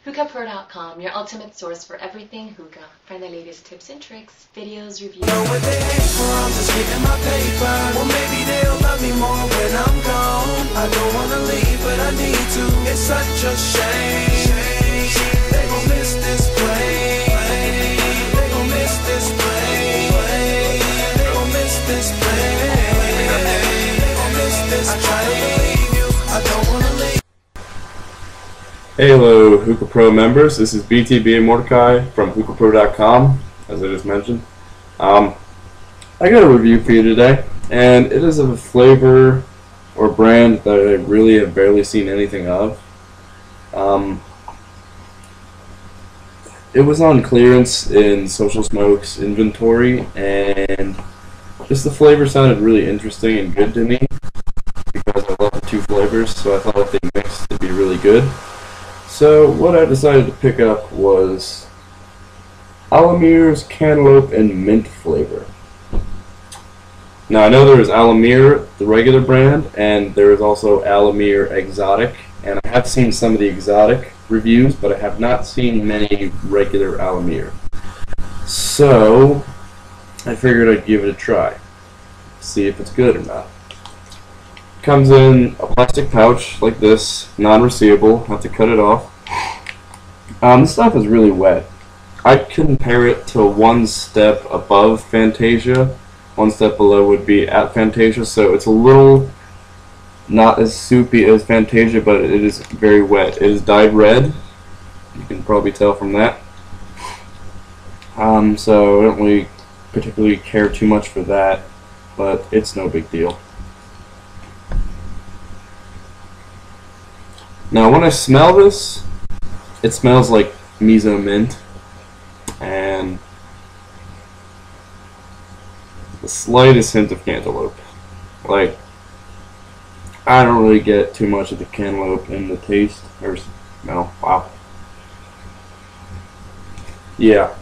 hookahpro.com, your ultimate source for everything hookah. Find the latest tips and tricks, videos, reviews. Know what they hate for, I'm just getting my paper. Well, maybe they'll love me more when I'm gone. I don't wanna leave, but I need to. It's such a shame. They gon' miss this place. They gon' miss this place. They gon' miss this place. They gon' miss this place. I try to believe you, I don't wanna leave. Hello, Hookah Pro members. This is BTB and Mordecai from hookahpro.com, as I just mentioned. I got a review for you today, and it is of a flavor or brand that I really have barely seen anything of. It was on clearance in Social Smoke's inventory, and just the flavor sounded really interesting and good to me because I love the two flavors, so I thought if they mixed, it'd be really good. So what I decided to pick up was Amir's Cantelope and Mint flavor. Now I know there is Amir, the regular brand, and there is also Amir Exotic, and I have seen some of the exotic reviews, but I have not seen many regular Amir. So I figured I'd give it a try, see if it's good or not. Comes in a plastic pouch like this, non-resealable, have to cut it off. This stuff is really wet. I'd compare it to one step above Fantasia. One step below would be at Fantasia, so it's a little not as soupy as Fantasia, but it is very wet. It is dyed red. You can probably tell from that. So I don't really particularly care too much for that, but it's no big deal. Now when I smell this, it smells like miso mint and the slightest hint of cantaloupe. Like, I don't really get too much of the cantaloupe in the taste. Or no, wow. Yeah,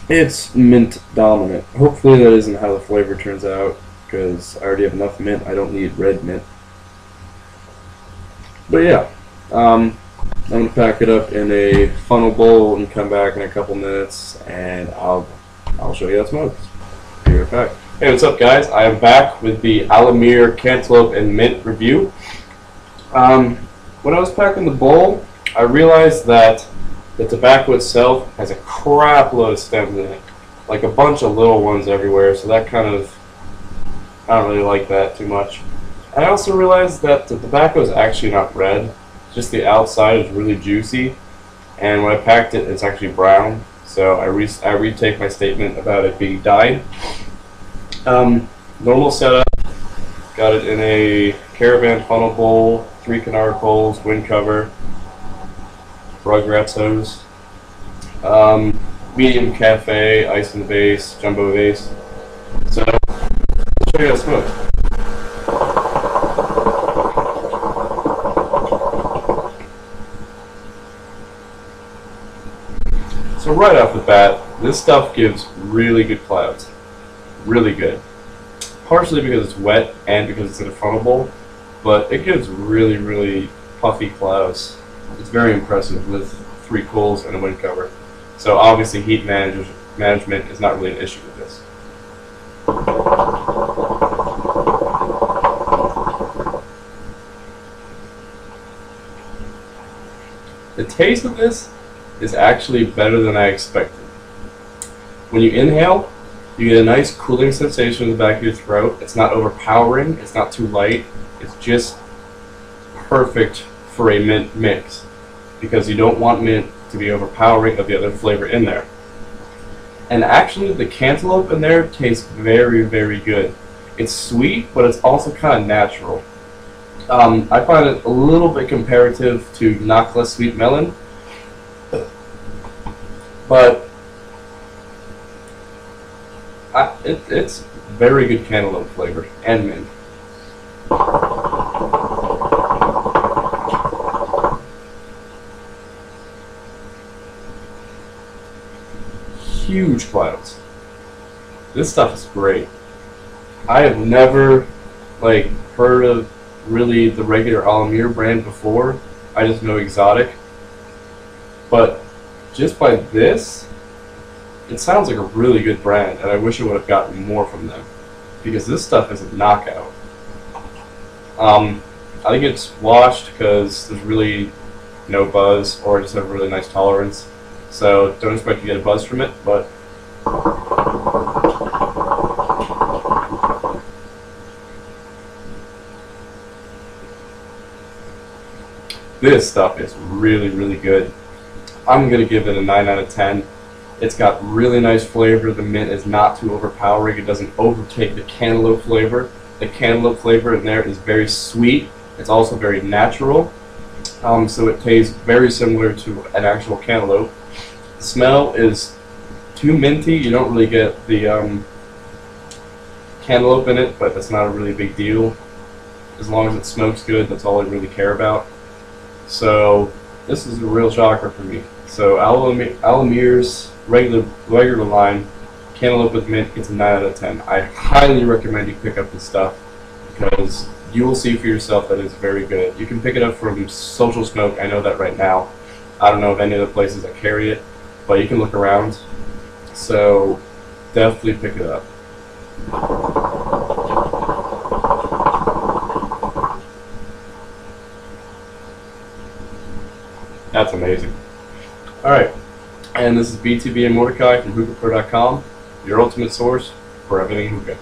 it's mint dominant. Hopefully that isn't how the flavor turns out, because I already have enough mint. I don't need red mint. But yeah. I'm going to pack it up in a funnel bowl and come back in a couple minutes, and I'll show you how it smokes. Be right back. Hey, what's up, guys? I am back with the Amir Cantelope and Mint review. When I was packing the bowl, I realized that the tobacco itself has a crap load of stems in it, like a bunch of little ones everywhere, so that kind of, I don't really like that too much. I also realized that the tobacco is actually not red. Just the outside is really juicy, and when I packed it, it's actually brown. So I retake my statement about it being dyed. Normal setup. Got it in a caravan funnel bowl, 3 canard bowls, wind cover, Rugrats hose, medium cafe, ice in the vase, jumbo vase. So I'll show you how to smoke. So right off the bat, this stuff gives really good clouds. Really good. Partially because it's wet and because it's in a funnel bowl, but it gives really, really puffy clouds. It's very impressive with 3 coals and a wind cover. So obviously heat management is not really an issue with this. The taste of this is actually better than I expected. When you inhale, you get a nice cooling sensation in the back of your throat. It's not overpowering, it's not too light, it's just perfect for a mint mix, because you don't want mint to be overpowering of the other flavor in there. And actually the cantaloupe in there tastes very, very good. It's sweet, but it's also kind of natural. I find it a little bit comparative to Knock Less Sweet Melon, but it's very good cantaloupe flavor and mint. Huge clouds. This stuff is great. I have never heard of really the regular Amir brand before. I just know Exotic. But just by this, it sounds like a really good brand, and I wish I would have gotten more from them, because this stuff is a knockout. I think it's washed because there's really no buzz, or I just have a really nice tolerance. So don't expect to get a buzz from it, but this stuff is really, really good. I'm going to give it a 9 out of 10. It's got really nice flavor. The mint is not too overpowering. It doesn't overtake the cantaloupe flavor. The cantaloupe flavor in there is very sweet. It's also very natural. So it tastes very similar to an actual cantaloupe. The smell is too minty. You don't really get the cantaloupe in it, but that's not a really big deal. As long as it smokes good, that's all I really care about. So this is a real shocker for me. So Amir's regular line, cantaloupe with mint, gets a 9 out of 10. I highly recommend you pick up this stuff because you will see for yourself that it's very good. You can pick it up from Social Smoke. I know that right now. I don't know of any other places that carry it, but you can look around. So definitely pick it up. That's amazing. Alright, and this is B2B and Mordecai from hookahpro.com, your ultimate source for everything hookah.